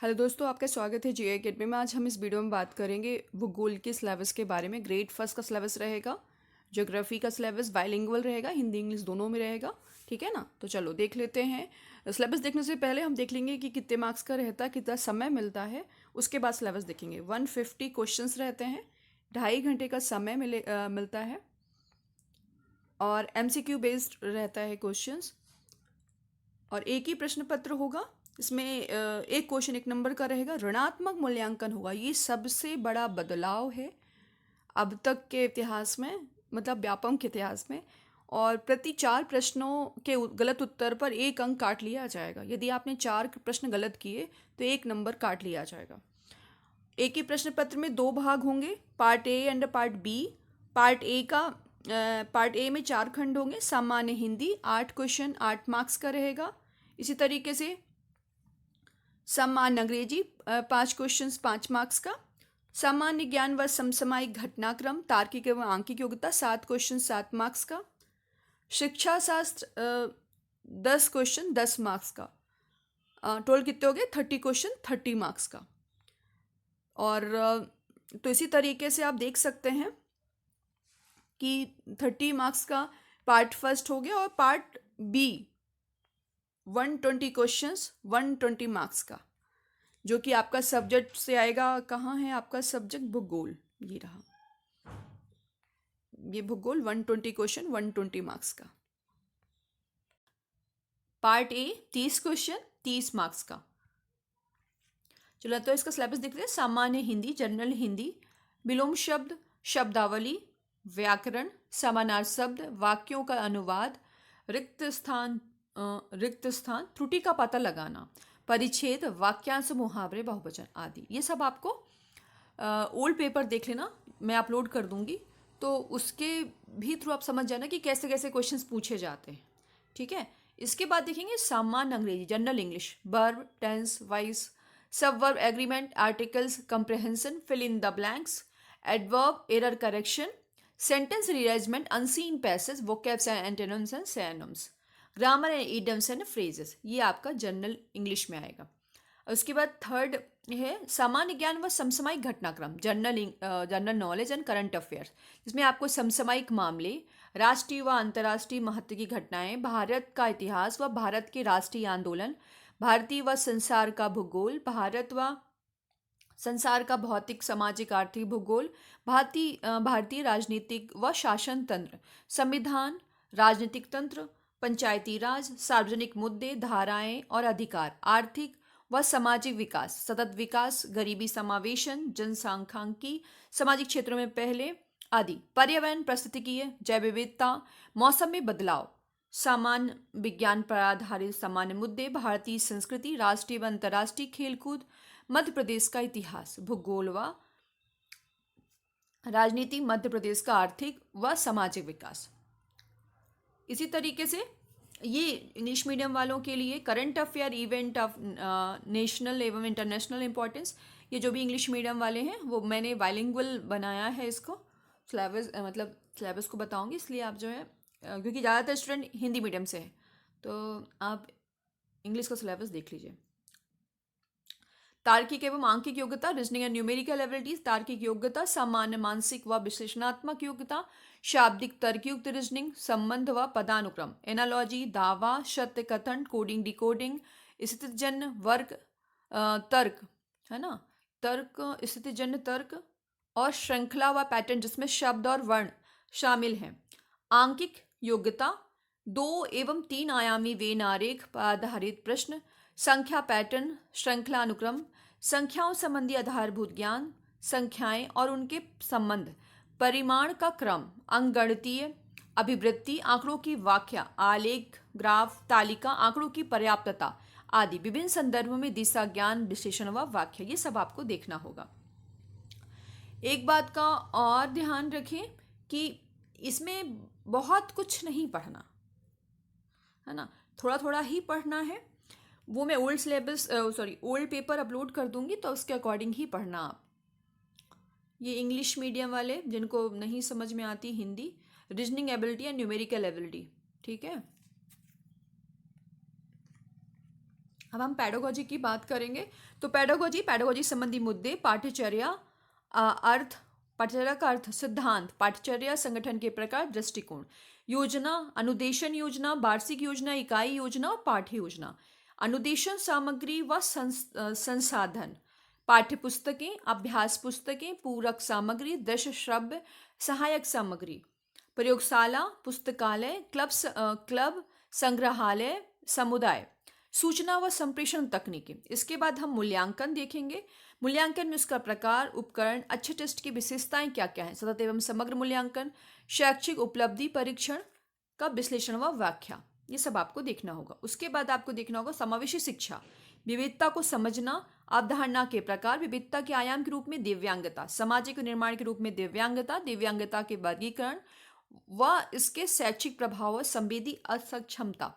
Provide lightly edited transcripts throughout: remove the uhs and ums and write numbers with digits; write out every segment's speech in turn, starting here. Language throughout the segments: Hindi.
हेलो दोस्तों, आपका स्वागत है जीए अकेडमी में। आज हम इस वीडियो में बात करेंगे भूगोल के सिलेबस के बारे में। ग्रेड फर्स्ट का सिलेबस रहेगा, ज्योग्राफी का सिलेबस बाइलिंगुअल रहेगा, हिंदी इंग्लिश दोनों में रहेगा। ठीक है ना। तो चलो देख लेते हैं। सिलेबस देखने से पहले हम देख लेंगे कि कितने मार्क्स का रहता है, कितना समय मिलता है। उसके बाद सिलेबस देखेंगे। 150 क्वेश्चंस रहते हैं, 2.5 घंटे का समय मिलता है और एमसीक्यू बेस्ड रहता है क्वेश्चंस। और एक ही प्रश्न पत्र होगा। इसमें एक क्वेश्चन 1 नंबर का रहेगा। ऋणात्मक मूल्यांकन होगा। ये सबसे बड़ा बदलाव है अब तक के इतिहास में, मतलब व्यापम के इतिहास में। और प्रति 4 प्रश्नों के गलत उत्तर पर 1 अंक काट लिया जाएगा। यदि आपने 4 प्रश्न गलत किए तो 1 नंबर काट लिया जाएगा। एक ही प्रश्न पत्र में 2 भाग होंगे, part A and part B. Part A में 4 खंड होंगे। सामान्य हिंदी 8 क्वेश्चन 8 मार्क्स का रहेगा। इसी तरीके से सामान्य अंग्रेजी 5 क्वेश्चंस 5 मार्क्स का। सामान्य ज्ञान व समसामयिक घटनाक्रम तार्किक एवं आंकिक योग्यता 7 क्वेश्चन 7 मार्क्स का। शिक्षा शास्त्र 10 क्वेश्चन 10 मार्क्स का। टोटल कितने हो गए? 30 क्वेश्चन 30 मार्क्स का। और तो इसी तरीके से आप देख सकते हैं कि 30 मार्क्स का पार्ट फर्स्ट हो गया। और पार्ट बी 120 क्वेश्चंस 120 मार्क्स का, जो कि आपका सब्जेक्ट से आएगा। कहाँ है आपका सब्जेक्ट? भूगोल। ये रहा, ये भूगोल 120 क्वेश्चन 120 मार्क्स का। पार्ट ए 30 क्वेश्चन 30 मार्क्स का। चलो तो इसका सिलेबस देखते हैं। सामान्य हिंदी, जनरल हिंदी, विलोम शब्द, शब्दावली, व्याकरण, समानार्थी शब्द, वाक्यों का अनुवाद, रिक्त स्थान त्रुटि का पता लगाना, परिच्छेद, वाक्यांश, मुहावरे, बहुवचन आदि। ये सब आपको ओल्ड पेपर देख लेना, मैं अपलोड कर दूंगी। तो उसके भी थ्रू आप समझ जाना कि कैसे कैसे क्वेश्चंस पूछे जाते हैं। ठीक है। इसके बाद देखेंगे सामान्य अंग्रेजी, general English, verb, tense, voice, subverb, agreement, articles, comprehension, fill in the blanks, adverb, error correction, sentence rearrangement, unseen passage, vocabs and antonyms and synonyms, grammar and idioms and phrases. ये आपका जनरल इंग्लिश में आएगा। उसके बाद थर्ड है सामान्य ज्ञान व समसामयिक घटनाक्रम, general knowledge and current affairs, जिसमें आपको समसामयिक मामले, राष्ट्रीय व अंतर्राष्ट्रीय महत्व की घटनाएं, भारत का इतिहास व भारत के राष्ट्रीय आंदोलन, भारतीय व संसार का भूगोल, भारत व संसार का भौतिक सामाजिक आर्थिक भूगोल, भारतीय राजनीतिक व शासन तंत्र, संविधान, राजनीतिक तंत्र, पंचायती राज, सार्वजनिक मुद्दे, धाराएं और अधिकार, आर्थिक व सामाजिक विकास, सतत विकास, गरीबी समावेशन, जनसांख्यिकी, सामाजिक क्षेत्रों में पहले आदि, पर्यावरण पारिस्थितिकीय, जैव विविधता, मौसम में बदलाव, सामान्य विज्ञान पर आधारित सामान्य मुद्दे, भारतीय संस्कृति, राष्ट्रीय व अंतर्राष्ट्रीय खेलकूद, मध्य प्रदेश का इतिहास, भूगोल व राजनीति, मध्य प्रदेश का आर्थिक व सामाजिक विकास। इसी तरीके से ये इंग्लिश मीडियम वालों के लिए current affair, event of national एवं इंटरनेशनल इंपॉर्टेंस। ये जो भी इंग्लिश मीडियम वाले हैं वो मैंने बाइलिंगुअल बनाया है इसको। सिलेबस मतलब सिलेबस को बताऊंगी, इसलिए आप जो है क्योंकि ज़्यादातर स्टूडेंट हिंदी मीडियम से है, तो आप इंग्लिश का सिलेबस देख लीजिए। तार्किक एवं आंकिक योग्यता, रीजनिंग एंड न्यूमेरिकल एबिलिटीज, तार्किक योग्यता, सामान्य मानसिक व विश्लेषणात्मक योग्यता, शाब्दिक तर्कयुक्त रीजनिंग, संबंध व पदानुक्रम, एनालॉजी, दावा, सत्य कथन, कोडिंग डिकोडिंग, स्थितिजन्य वर्ग, तर्क, है ना, तर्क, स्थितिजन्य तर्क और श्रृंखला व पैटर्न, जिसमें शब्द और वर्ण शामिल हैं। आंकिक योग्यता 2 एवं 3 आयामी वेन आरेख पर आधारित प्रश्न, संख्या पैटर्न, श्रृंखला अनुक्रम, संख्याओं संबंधी आधारभूत ज्ञान, संख्याएं और उनके संबंध, परिमाण का क्रम, अंकगणितीय, अभिवृत्ति, आंकड़ों की व्याख्या, आलेख, ग्राफ, तालिका, आंकड़ों की पर्याप्तता आदि, विभिन्न संदर्भों में दिशा ज्ञान, विश्लेषण व व्याख्या, ये सब आपको देखना होगा। एक बात का और ध्यान रखें कि इसमें बहुत कुछ नहीं पढ़ना है ना, थोड़ा थोड़ा ही पढ़ना है। वो मैं ओल्ड पेपर अपलोड कर दूंगी, तो उसके अकॉर्डिंग ही पढ़ना आप। ये इंग्लिश मीडियम वाले जिनको नहीं समझ में आती Hindi, reasoning ability and numerical ability, ठीक है। अब हम पैडागोजी की बात करेंगे। तो पैडागोजी संबंधी मुद्दे, पाठ्यचर्या, अर्थ, पाठ्यचर्या का अर्थ, सिद्धांत, पाठ्यचर्या, संगठन के प्रकार, दृष्टिकोण, योजना, अनुदेशन योजना, वार्षिक योजना, इकाई योजना और पाठ्य योजना, अनुदेशन सामग्री व संसाधन, पाठ्य पुस्तकें, अभ्यास पुस्तकें, पूरक सामग्री, दृश्य श्रव्य सहायक सामग्री, प्रयोगशाला, पुस्तकालय, क्लब, संग्रहालय, समुदाय, सूचना व संप्रेषण तकनीकें। इसके बाद हम मूल्यांकन देखेंगे। मूल्यांकन में उसका प्रकार, उपकरण, अच्छे टेस्ट की विशेषताएं क्या क्या हैं, सतत एवं समग्र मूल्यांकन, शैक्षिक उपलब्धि परीक्षण का विश्लेषण व व्याख्या, ये सब आपको देखना होगा। उसके बाद आपको देखना होगा समावेशी शिक्षा, विविधता को समझना, अवधारणा के प्रकार, विविधता के आयाम के रूप में दिव्यांगता, सामाजिक निर्माण के रूप में दिव्यांगता, दिव्यांगता के वर्गीकरण व इसके शैक्षिक प्रभाव और संवेदी असक्षमता,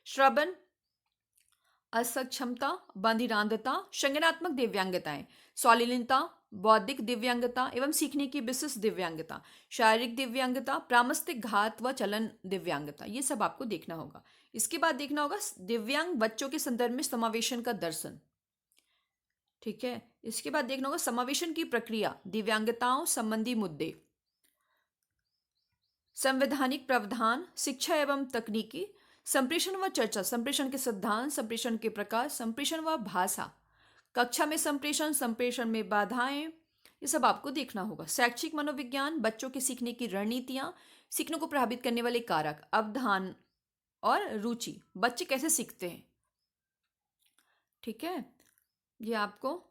श्रवण असक्षमता, बधिरांधता, संज्ञानात्मक दिव्यांगताएं, स्वालीनता, बौद्धिक दिव्यांगता एवं सीखने की विशिष्ट दिव्यांगता, शारीरिक दिव्यांगता, प्रामस्तिक घात व चलन दिव्यांगता, ये सब आपको देखना होगा। इसके बाद देखना होगा दिव्यांग बच्चों के संदर्भ में समावेशन का दर्शन। ठीक है, इसके बाद देखना होगा समावेशन की प्रक्रिया, दिव्यांगताओं संबंधी मुद्दे, संवैधानिक प्रावधान, शिक्षा एवं तकनीकी, संप्रेषण व चर्चा, संप्रेषण के सिद्धांत, संप्रेषण के प्रकार, संप्रेषण व भाषा, कक्षा में संप्रेषण, संप्रेषण में बाधाएं, ये सब आपको देखना होगा। शैक्षिक मनोविज्ञान, बच्चों के सीखने की रणनीतियां, सीखने को प्रभावित करने वाले कारक, अवधान और रुचि, बच्चे कैसे सीखते हैं। ठीक है, ये आपको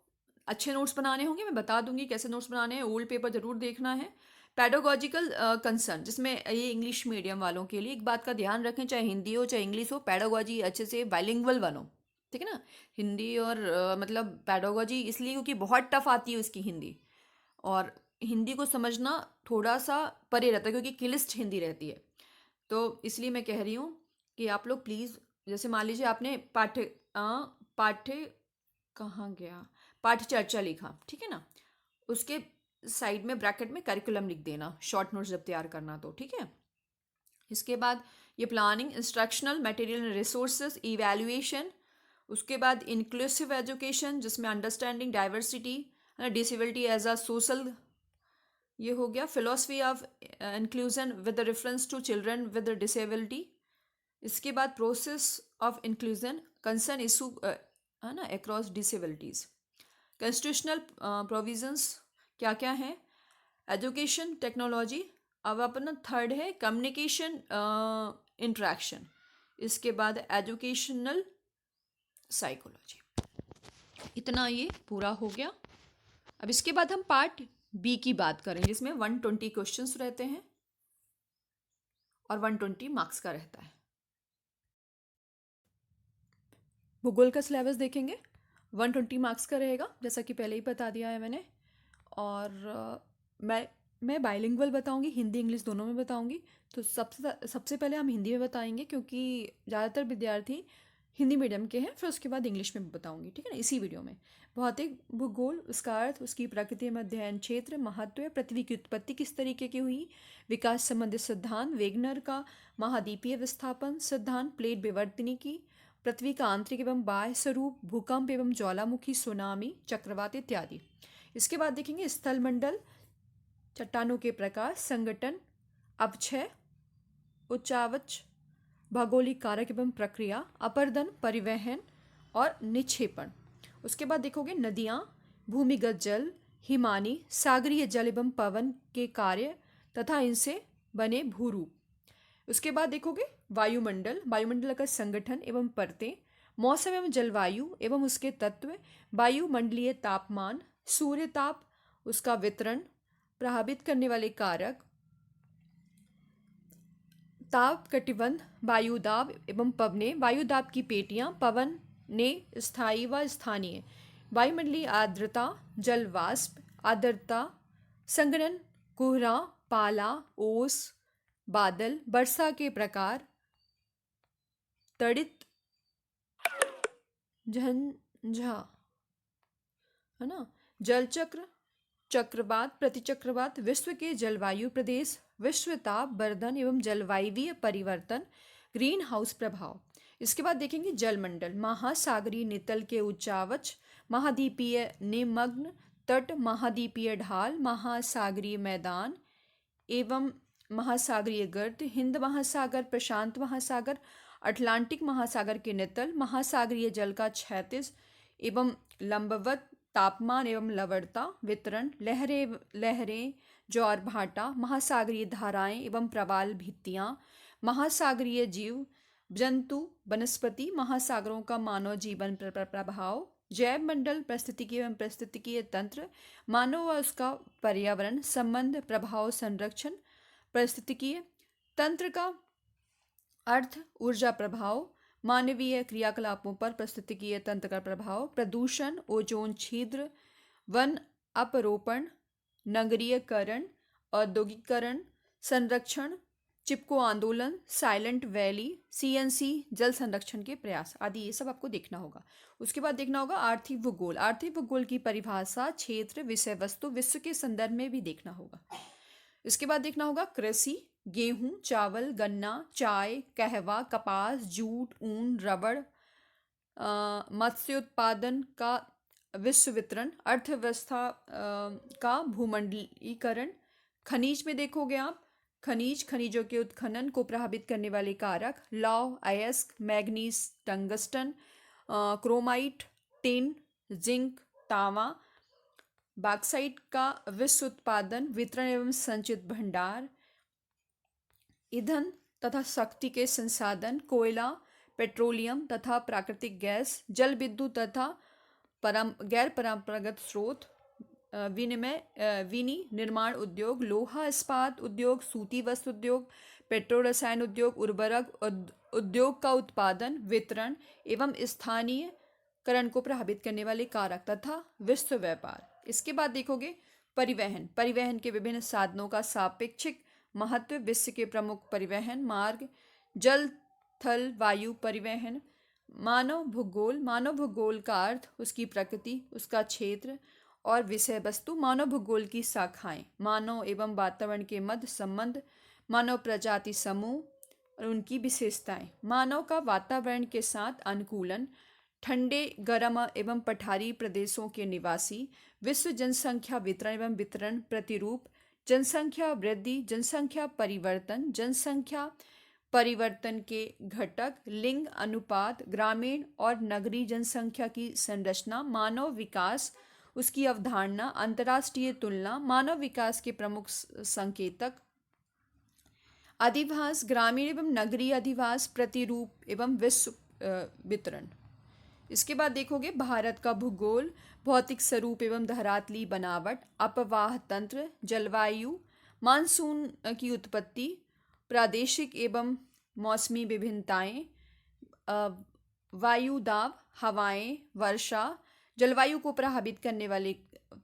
अच्छे नोट्स बनाने होंगे, मैं बता दूंगी कैसे नोट्स बनाने हैं। ओल्ड पेपर जरूर देखना है। पैडागोजिकल कंसर्न, जिसमें ये इंग्लिश मीडियम वालों के लिए एक बात का ध्यान रखें, चाहे हिंदी हो चाहे इंग्लिश हो, पैडागोजी अच्छे से बाइलिंगुअल बनो। ठीक है ना, हिंदी और मतलब पैडागोजी इसलिए क्योंकि बहुत टफ आती है उसकी हिंदी, और हिंदी को समझना थोड़ा सा परे रहता है क्योंकि क्लिष्ट हिंदी रहती है। तो इसलिए मैं कह रही हूँ कि आप लोग प्लीज़, जैसे मान लीजिए आपने पाठ्य कहाँ गया, पाठ्य चर्चा लिखा, ठीक है ना, उसके साइड में ब्रैकेट में करिकुलम लिख देना, शॉर्ट नोट्स जब तैयार करना तो। ठीक है, इसके बाद ये planning, instructional material resources, evaluation, उसके बाद इंक्लूसिव एजुकेशन जिसमें understanding diversity, disability as a social, ये हो गया। Philosophy of inclusion with reference to children with disability. इसके बाद process of inclusion, concern issue है ना अक्रॉस डिसेबिलिटीज़। कॉन्स्टिट्यूशनल प्रोविजंस क्या क्या है, एजुकेशन टेक्नोलॉजी। अब अपना थर्ड है कम्युनिकेशन इंटरेक्शन। इसके बाद एजुकेशनल साइकोलॉजी। इतना ये पूरा हो गया। अब इसके बाद हम पार्ट बी की बात करेंगे जिसमें 120 क्वेश्चंस रहते हैं और 120 मार्क्स का रहता है। भूगोल का सिलेबस देखेंगे, 120 मार्क्स का रहेगा जैसा कि पहले ही बता दिया है मैंने। और मैं बाइलिंगुअल बताऊंगी, हिंदी इंग्लिश दोनों में बताऊंगी। तो सबसे पहले हम हिंदी में बताएंगे क्योंकि ज़्यादातर विद्यार्थी हिंदी मीडियम के हैं, फिर उसके बाद इंग्लिश में बताऊंगी। ठीक है ना, इसी वीडियो में। भौतिक भूगोल, उसका अर्थ, उसकी प्रकृति में अध्ययन क्षेत्र, महत्व, पृथ्वी की उत्पत्ति किस तरीके की हुई, विकास संबंधित सिद्धांत, वेगनर का महाद्वीपीय विस्थापन सिद्धांत, प्लेट विवर्तनी की, पृथ्वी का आंतरिक एवं बाह्य स्वरूप, भूकंप एवं ज्वालामुखी, सुनामी, चक्रवात इत्यादि। इसके बाद देखेंगे स्थल मंडल, चट्टानों के प्रकार, संगठन, अपक्षय, उच्चावच, भौगोलिक कारक एवं प्रक्रिया, अपर्दन, परिवहन और निक्षेपण। उसके बाद देखोगे नदियाँ, भूमिगत जल, हिमानी, सागरीय जल एवं पवन के कार्य तथा इनसे बने भूरूप। उसके बाद देखोगे वायुमंडल, वायुमंडल का संगठन एवं परतें, मौसम एवं जलवायु एवं उसके तत्व, वायुमंडलीय तापमान, सूर्य ताप, उसका वितरण, प्रभावित करने वाले कारक, ताप कटिबंध, वायुदाब एवं पवने, वायुदाब की पेटियां, पवन ने स्थायी व स्थानीय, वायुमंडलीय आर्द्रता, जलवाष्प, आर्द्रता, संघनन, कोहरा, पाला, ओस, बादल, वर्षा के प्रकार, तड़ित, झंझा, है ना, जलचक्र, चक्रवात, प्रतिचक्रवात, विश्व के जलवायु प्रदेश, विश्व ताप वर्धन एवं जलवायवीय परिवर्तन, ग्रीन हाउस प्रभाव, इसके बाद देखेंगे जलमंडल, महासागरीय नितल के उच्चावच, महाद्वीपीय निमग्न तट, महाद्वीपीय ढाल, महासागरीय मैदान एवं महासागरीय गर्त, हिंद महासागर, प्रशांत महासागर, अटलांटिक महासागर के नितल, महासागरीय जल का क्षैतिज एवं लंबवत तापमान एवं लवणता वितरण, लहरें लहरें ज्वार भाटा, महासागरीय धाराएं एवं प्रवाल भित्तियां, महासागरीय जीव जंतु वनस्पति, महासागरों का मानव जीवन पर प्रभाव, जैव मंडल, पारिस्थितिकी एवं पारिस्थितिकीय तंत्र, मानव व उसका पर्यावरण संबंध, प्रभाव, संरक्षण, पारिस्थितिकीय तंत्र का अर्थ, ऊर्जा प्रभाव, मानवीय क्रियाकलापों पर पारिस्थितिकीय तंत्र का प्रभाव, प्रदूषण, ओजोन छिद्र, वन अपरोपण, नगरीयकरण, औद्योगिकरण, संरक्षण, चिपको आंदोलन, साइलेंट वैली, सीएनसी, जल संरक्षण के प्रयास आदि, ये सब आपको देखना होगा। उसके बाद देखना होगा आर्थिक भूगोल। आर्थिक भूगोल की परिभाषा, क्षेत्र, विषय वस्तु, विश्व के संदर्भ में भी देखना होगा। इसके बाद देखना होगा कृषि, गेहूं, चावल, गन्ना, चाय, कहवा, कपास, जूट, ऊन, रबड़, मत्स्य उत्पादन का विश्व वितरण, अर्थव्यवस्था का भूमंडलीकरण, खनिज में देखोगे आप खनिजों के उत्खनन को प्रभावित करने वाले कारक, लौह अयस्क, manganese, tungsten, chromite, tin, zinc, तांबा, बॉक्साइट का विश्व उत्पादन, वितरण एवं संचित भंडार, ईंधन तथा शक्ति के संसाधन, कोयला, पेट्रोलियम तथा प्राकृतिक गैस, जल विद्युत तथा गैर परंपरागत स्रोत, निर्माण उद्योग, लोहा इस्पात उद्योग, सूती वस्त्र उद्योग, पेट्रो रसायन उद्योग, उर्वरक उद्योग का उत्पादन, वितरण एवं स्थानीयकरण को प्रभावित करने वाले कारक तथा विश्व व्यापार। इसके बाद देखोगे परिवहन के विभिन्न साधनों का सापेक्षिक महत्व, विश्व के प्रमुख परिवहन मार्ग, जल थल वायु परिवहन, मानव भूगोल का अर्थ, उसकी प्रकृति, उसका क्षेत्र और विषय वस्तु, मानव भूगोल की शाखाएं, मानव एवं वातावरण के मध्य संबंध, मानव प्रजाति समूह और उनकी विशेषताएं, मानव का वातावरण के साथ अनुकूलन, ठंडे, गर्म एवं पठारी प्रदेशों के निवासी, विश्व जनसंख्या वितरण एवं वितरण प्रतिरूप, जनसंख्या वृद्धि, जनसंख्या परिवर्तन के घटक, लिंग अनुपात, ग्रामीण और नगरीय जनसंख्या की संरचना, मानव विकास, उसकी अवधारणा, अंतर्राष्ट्रीय तुलना, मानव विकास के प्रमुख संकेतक, अधिवास, ग्रामीण एवं नगरीय अधिवास, प्रतिरूप एवं विश्व वितरण। इसके बाद देखोगे भारत का भूगोल, भौतिक स्वरूप एवं धरातली बनावट, अपवाह तंत्र, जलवायु, मानसून की उत्पत्ति, प्रादेशिक एवं मौसमी विभिन्नताएं, वायु दाब, हवाएं, वर्षा, जलवायु को प्रभावित करने वाले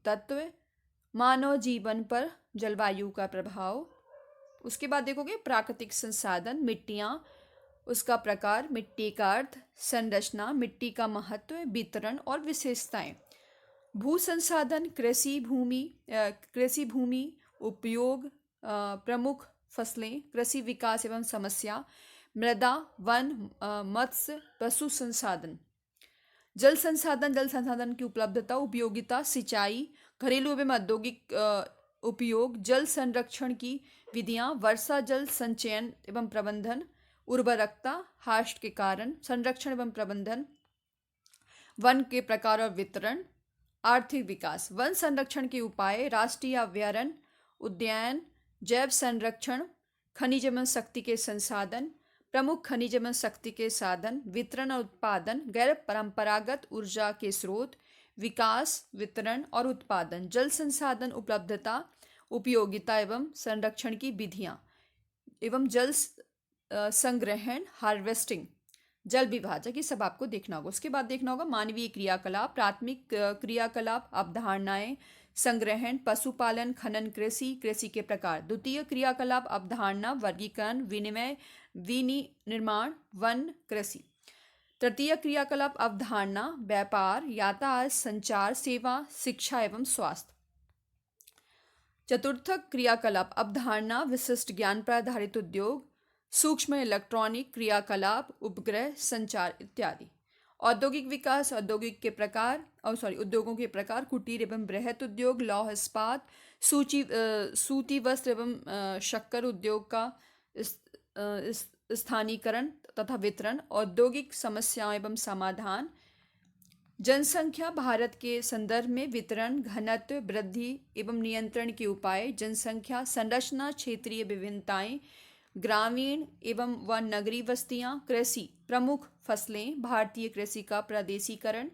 तत्व, मानव जीवन पर जलवायु का प्रभाव। उसके बाद देखोगे प्राकृतिक संसाधन, मिट्टियाँ, उसका प्रकार, मिट्टी का अर्थ, संरचना, मिट्टी का महत्व, वितरण और विशेषताएं, भू संसाधन, कृषि भूमि उपयोग, प्रमुख फसलें, कृषि विकास एवं समस्या, मृदा, वन, मत्स्य, पशु संसाधन, जल संसाधन की उपलब्धता, उपयोगिता, सिंचाई, घरेलू एवं औद्योगिक उपयोग, जल संरक्षण की विधियां, वर्षा जल संचयन एवं प्रबंधन, उर्वरकता, हाष्ट के कारण, संरक्षण एवं प्रबंधन, वन के प्रकार और वितरण, आर्थिक विकास, वन संरक्षण के उपाय, राष्ट्रीय अभयारण्य, उद्यान, जैव संरक्षण, खनिज एवं शक्ति के संसाधन, प्रमुख खनिज एवं शक्ति के साधन, वितरण और उत्पादन, गैर परंपरागत ऊर्जा के स्रोत, विकास, वितरण और उत्पादन, जल संसाधन उपलब्धता, उपयोगिता एवं संरक्षण की विधियां एवं जल संग्रहण, हार्वेस्टिंग, जल विभाजक, ये सब आपको देखना होगा। उसके बाद देखना होगा मानवीय क्रियाकलाप, प्राथमिक क्रियाकलाप, अवधारणाएं, संग्रहण, पशुपालन, खनन, कृषि के प्रकार, द्वितीय क्रियाकलाप, अवधारणा, वर्गीकरण, विनिमय, विनिर्माण, वन, कृषि, तृतीय क्रियाकलाप, अवधारणा, व्यापार, यातायात, संचार, सेवा, शिक्षा एवं स्वास्थ्य, चतुर्थ क्रियाकलाप, अवधारणा, विशिष्ट ज्ञान पर आधारित उद्योग, सूक्ष्म इलेक्ट्रॉनिक क्रियाकलाप, उपग्रह संचार इत्यादि। औद्योगिक विकास, औद्योगिक के प्रकार उद्योगों के प्रकार, कुटीर एवं बृहत उद्योग, लौह इस्पात, सूती वस्त्र एवं शक्कर उद्योग का स्थानीकरण तथा वितरण, औद्योगिक समस्याओं एवं समाधान, जनसंख्या भारत के संदर्भ में वितरण, घनत्व, वृद्धि एवं नियंत्रण के उपाय, जनसंख्या संरचना, क्षेत्रीय विभिन्नताएं, ग्रामीण एवं व नगरीय बस्तियां, कृषि, प्रमुख फसलें, भारतीय कृषि का प्रादेशिकरण,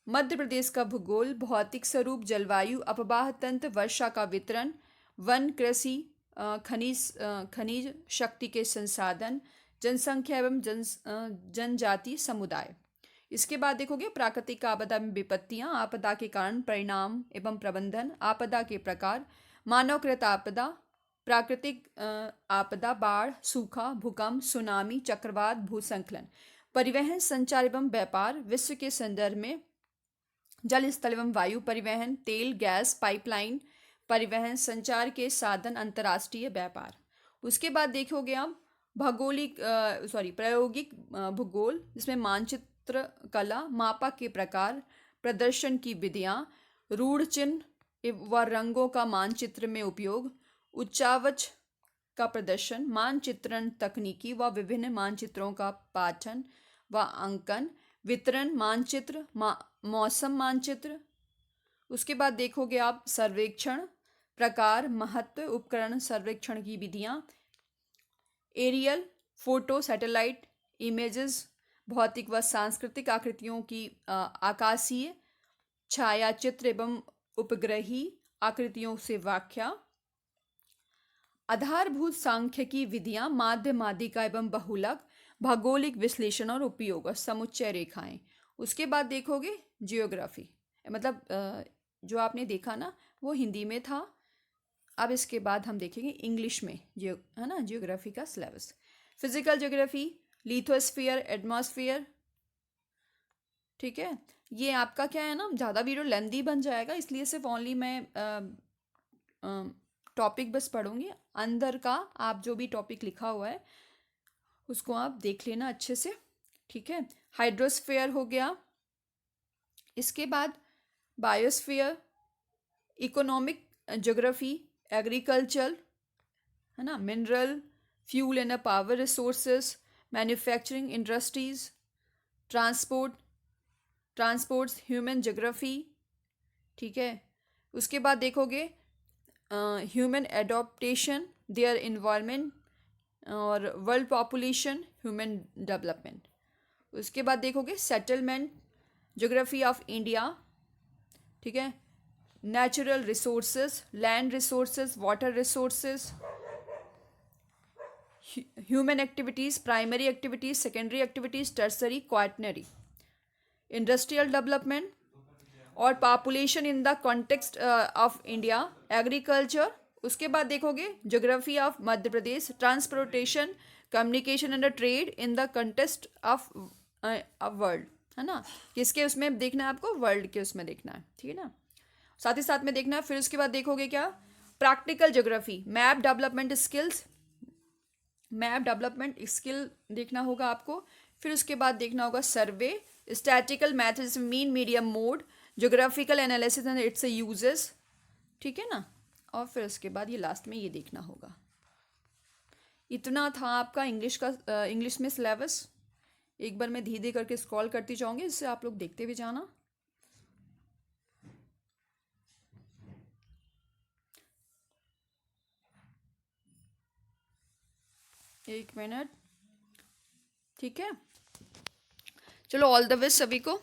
मध्य प्रदेश का भूगोल, भौतिक स्वरूप, जलवायु, अपवाह तंत्र, वर्षा का वितरण, वन, कृषि, खनिज शक्ति के संसाधन, जनसंख्या एवं जनजाति समुदाय। इसके बाद देखोगे प्राकृतिक आपदा में विपत्तियां, आपदा के कारण, परिणाम एवं प्रबंधन, आपदा के प्रकार, मानवकृत आपदा, प्राकृतिक आपदा, बाढ़, सूखा, भूकंप, सुनामी, चक्रवात, भूस्खलन, परिवहन, संचार एवं व्यापार, विश्व के संदर्भ में जल, स्थल एवं वायु परिवहन, तेल, गैस, पाइपलाइन परिवहन, संचार के साधन, अंतर्राष्ट्रीय व्यापार। उसके बाद देखोगे आप प्रायोगिक भूगोल, जिसमें मानचित्र कला, मापक के प्रकार, प्रदर्शन की विधियां, रूढ़ चिन्ह व रंगों का मानचित्र में उपयोग, उच्चावच का प्रदर्शन, मानचित्रण तकनीकी व विभिन्न मानचित्रों का पाठन व अंकन, वितरण, मानचित्र, मौसम मानचित्र। उसके बाद देखोगे आप सर्वेक्षण, प्रकार, महत्व, उपकरण, सर्वेक्षण की विधियां, एरियल फोटो, सैटेलाइट इमेजेस, भौतिक व सांस्कृतिक आकृतियों की आकाशीय छायाचित्र एवं उपग्रही आकृतियों से व्याख्या, आधारभूत सांख्यिकी विधियां, माध्य, माध्यिका एवं बहुलक, भौगोलिक विश्लेषण और उपयोग और समुच्चय रेखाएं। उसके बाद देखोगे जियोग्राफी, मतलब जो आपने देखा ना वो हिंदी में था। अब इसके बाद हम देखेंगे इंग्लिश में है ना जियोग्राफी का syllabus. Physical geography, lithosphere, atmosphere, ठीक है। ये आपका क्या है ना, ज़्यादा वीडियो लेंदी बन जाएगा, इसलिए सिर्फ ओनली मैं टॉपिक बस पढ़ूंगी। अंदर का आप जो भी टॉपिक लिखा हुआ है उसको आप देख लेना अच्छे से, ठीक है। हाइड्रोस्फीयर हो गया, इसके बाद बायोस्फीयर, इकोनॉमिक ज्योग्राफी, एग्रीकल्चर है ना, mineral, fuel and power resources, manufacturing industries, transports, human geography, ठीक है। उसके बाद देखोगे ह्यूमन एडॉप्टेशन, देयर इन्वायरमेंट और वर्ल्ड पॉपुलेशन, ह्यूमन डेवलपमेंट। उसके बाद देखोगे सेटलमेंट, ज्योग्राफी ऑफ इंडिया, ठीक है। Natural resources, land resources, water resources, human activities, primary activities, secondary activities, tertiary, quaternary, industrial development और population in the context of India, agriculture. उसके बाद देखोगे geography of Madhya Pradesh, transportation, communication and trade in the context of world, है ना। किसके उसमें देखना है आपको, वर्ल्ड के उसमें देखना है, ठीक है ना। साथ ही साथ में देखना है। फिर उसके बाद देखोगे क्या, practical geography, map development skills, map development skill देखना होगा आपको। फिर उसके बाद देखना होगा survey, statical methods, mean medium mode, geographical analysis and its uses, ठीक है ना। और फिर उसके बाद ये लास्ट में ये देखना होगा। इतना था आपका इंग्लिश का, इंग्लिश में सिलेबस। एक बार मैं धीरे धीरे करके स्क्रॉल करती जाऊंगी, जिससे आप लोग देखते हुए जाना। एक मिनट, ठीक है। चलो, ऑल द बेस्ट सभी को।